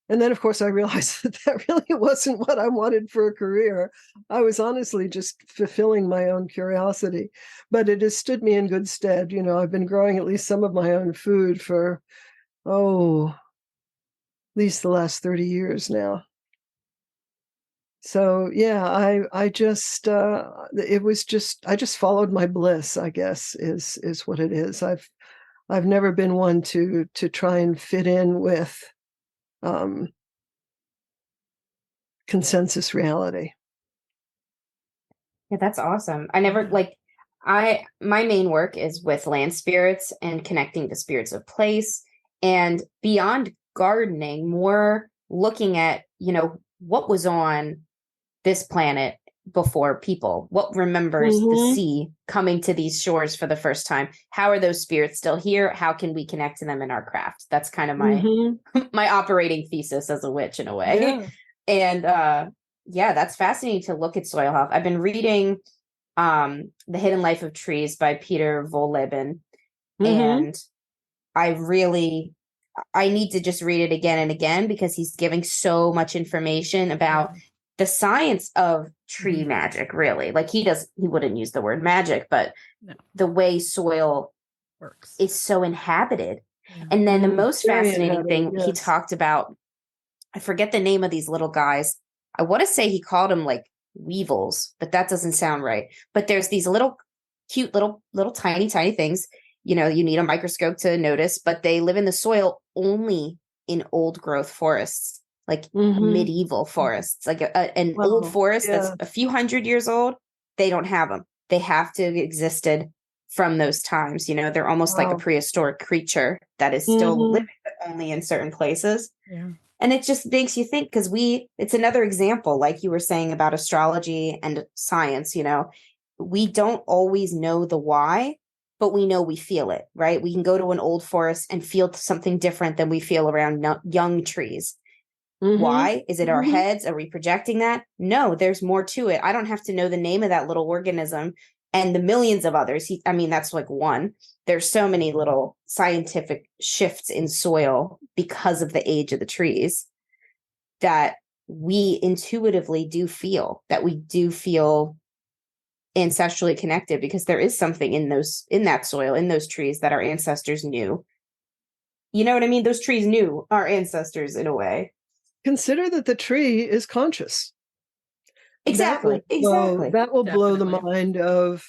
And then, of course, I realized that really wasn't what I wanted for a career. I was honestly just fulfilling my own curiosity, but it has stood me in good stead. I've been growing at least some of my own food for, at least the last 30 years now. So, yeah, I just, I just followed my bliss, I guess, is what it is. I've never been one to try and fit in with, consensus reality. Yeah, that's awesome. I never my main work is with land spirits and connecting to spirits of place, and beyond gardening, more looking at, what was on this planet before people, what remembers the sea coming to these shores for the first time. How are those spirits still here? How can we connect to them in our craft? That's kind of my my operating thesis as a witch, in a way. Yeah. And that's fascinating to look at soil health. I've been reading The Hidden Life of Trees by Peter Volleben, and I need to just read it again and again, because he's giving so much information about the science of tree magic, really. Like he wouldn't use the word magic, but the way soil works is so inhabited. And then the most fascinating thing he talked about, I forget the name of these little guys. I want to say he called them like weevils, but that doesn't sound right. But there's these little cute little tiny things, you need a microscope to notice, but they live in the soil only in old growth forests, like medieval forests, like an old forest that's a few hundred years old. They don't have them. They have to have existed from those times. They're almost like a prehistoric creature that is still living, but only in certain places. Yeah. And it just makes you think, because it's another example, like you were saying about astrology and science, we don't always know the why, but we know we feel it, right? We can go to an old forest and feel something different than we feel around young trees. Why? Is it our heads? Are we projecting that? No, there's more to it. I don't have to know the name of that little organism and the millions of others. That's like one. There's so many little scientific shifts in soil because of the age of the trees that we intuitively do feel, ancestrally connected, because there is something in that soil, in those trees, that our ancestors knew. You know what I mean? Those trees knew our ancestors in a way. Consider that the tree is conscious. Exactly. That will blow the mind of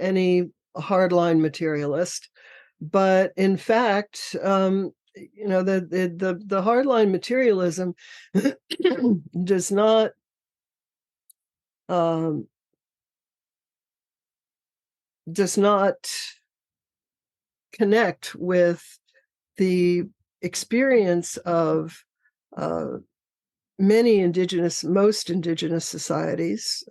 any hardline materialist. But in fact, the hardline materialism does not connect with the experience of most indigenous societies,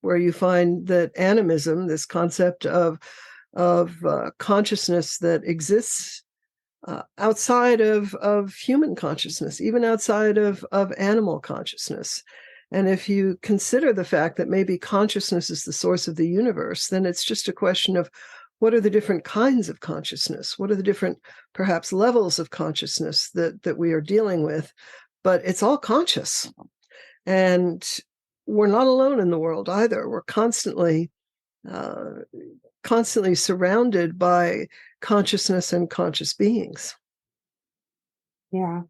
where you find that animism, this concept of consciousness that exists outside of human consciousness, even outside of animal consciousness. And if you consider the fact that maybe consciousness is the source of the universe, then it's just a question of what are the different kinds of consciousness? What are the different, perhaps, levels of consciousness that we are dealing with? But it's all conscious. And we're not alone in the world either. We're constantly surrounded by consciousness and conscious beings. Yeah.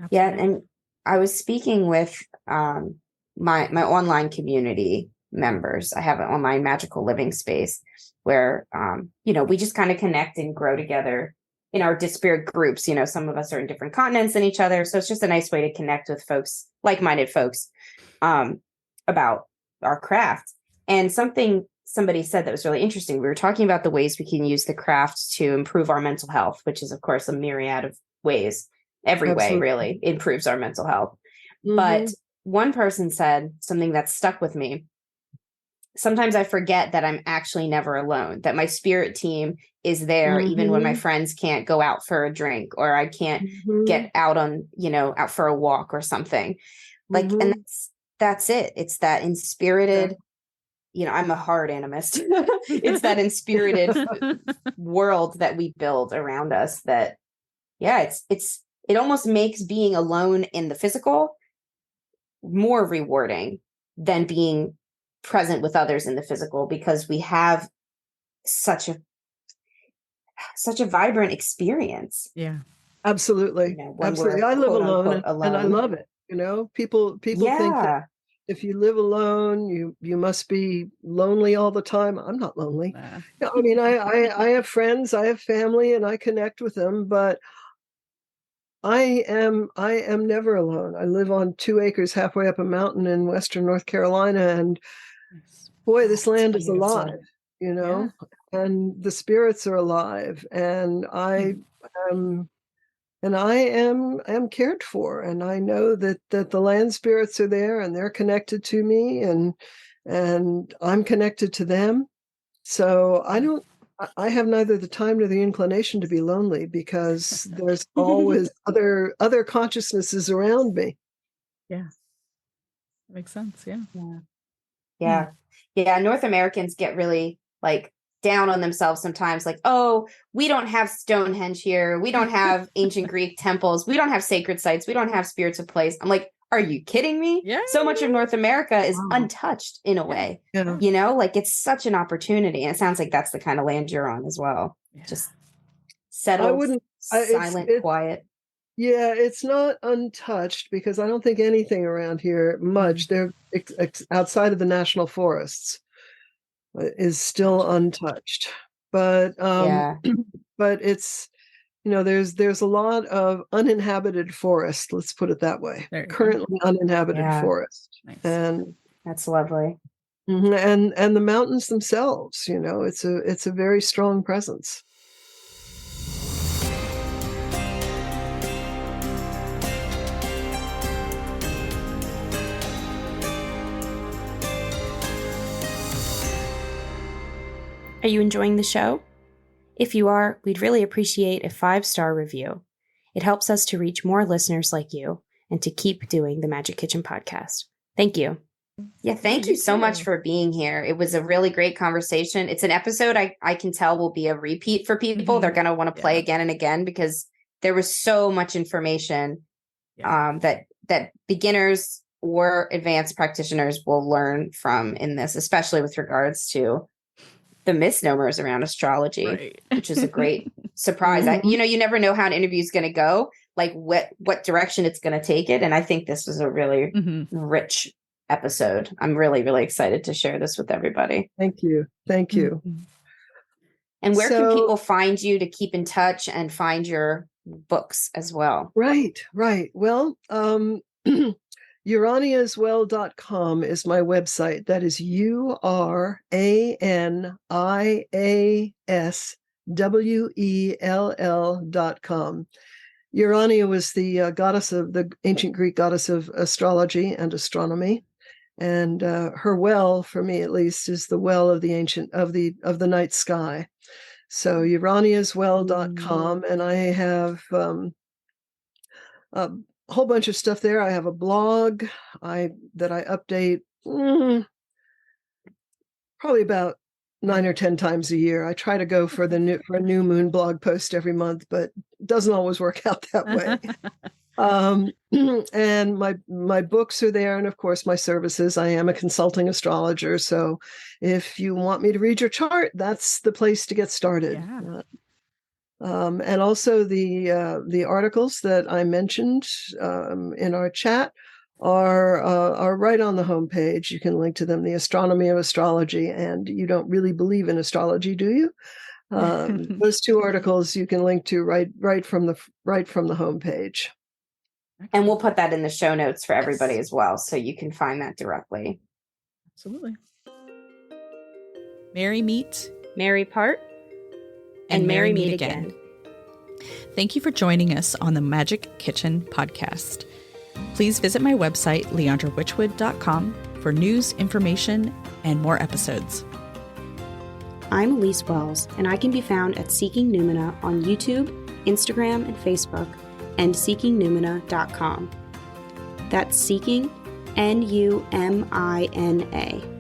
Absolutely. Yeah. And I was speaking with my online community members. I have an online magical living space where, we just kind of connect and grow together in our disparate groups. Some of us are in different continents than each other. So it's just a nice way to connect with folks, like-minded folks, about our craft. And somebody said that was really interesting. We were talking about the ways we can use the craft to improve our mental health, which is, of course, a myriad of ways. Every Absolutely. way really improves our mental health. But one person said something that stuck with me. sometimes I forget that I'm actually never alone, that my spirit team is there even when my friends can't go out for a drink, or I can't get out on, out for a walk or something. Like, and that's it. It's that inspirited, I'm a hard animist. It's that inspirited world that we build around us that, it almost makes being alone in the physical more rewarding than being present with others in the physical, because we have such a vibrant experience. Yeah, absolutely. Absolutely. I live alone, and I love it. People think that if you live alone, you must be lonely all the time. I'm not lonely. I mean, I have friends, I have family, and I connect with them, but I am never alone. I live on 2 acres halfway up a mountain in western North Carolina, and boy, this land is alive, and the spirits are alive, and I am cared for, and I know that the land spirits are there, and they're connected to me, and I'm connected to them. So I have neither the time nor the inclination to be lonely, because there's always other consciousnesses around me. Yeah. That makes sense. Yeah. North Americans get really down on themselves sometimes, oh, we don't have Stonehenge here. We don't have ancient Greek temples. We don't have sacred sites. We don't have spirits of place. I'm like, are you kidding me? Yeah. So much of North America is untouched in a way. Yeah. It's such an opportunity. And it sounds like that's the kind of land you're on as well. Yeah. Just settled, silent, quiet. Yeah, it's not untouched, because I don't think anything around here much. They're outside of the national forests is still untouched. But but it's there's a lot of uninhabited forest, let's put it that way. Currently uninhabited forest. Nice. And that's lovely. And the mountains themselves, it's a very strong presence. Are you enjoying the show? If you are, we'd really appreciate a 5-star review. It helps us to reach more listeners like you and to keep doing the Magic Kitchen podcast. Thank you. Yeah, thank you so much for being here. It was a really great conversation. It's an episode I can tell will be a repeat for people. They're going to want to play again and again, because there was so much information that beginners or advanced practitioners will learn from in this, especially with regards to the misnomers around astrology, which is a great surprise. You never know how an interview is going to go, what direction it's going to take it. And I think this was a really rich episode. I'm really, really excited to share this with everybody. Thank you. And where can people find you to keep in touch and find your books as well? Right. Well, uraniaswell.com is my website. That is URANIASWELL.com. Urania was the goddess of the ancient Greek goddess of astrology and astronomy. And her well, for me at least, is the well of the ancient of the night sky. So uraniaswell.com, and I have a whole bunch of stuff there. I have a blog that I update probably about 9 or 10 times a year. I try to go for a new moon blog post every month, but it doesn't always work out that way. And my books are there, and of course my services. I am a consulting astrologer, so if you want me to read your chart, that's the place to get started. And also the articles that I mentioned in our chat are right on the homepage. You can link to them. The Astronomy of Astrology and You Don't Really Believe in Astrology, Do You? Those 2 articles you can link to right from the homepage. And we'll put that in the show notes for everybody as well, so you can find that directly. Absolutely. Merry meet, merry part, and merry meet again. Thank you for joining us on the Magic Kitchen podcast. Please visit my website, leandrawitchwood.com, for news, information, and more episodes. I'm Elise Wells, and I can be found at Seeking Numina on YouTube, Instagram, and Facebook, and seekingnumina.com. That's Seeking, Numina.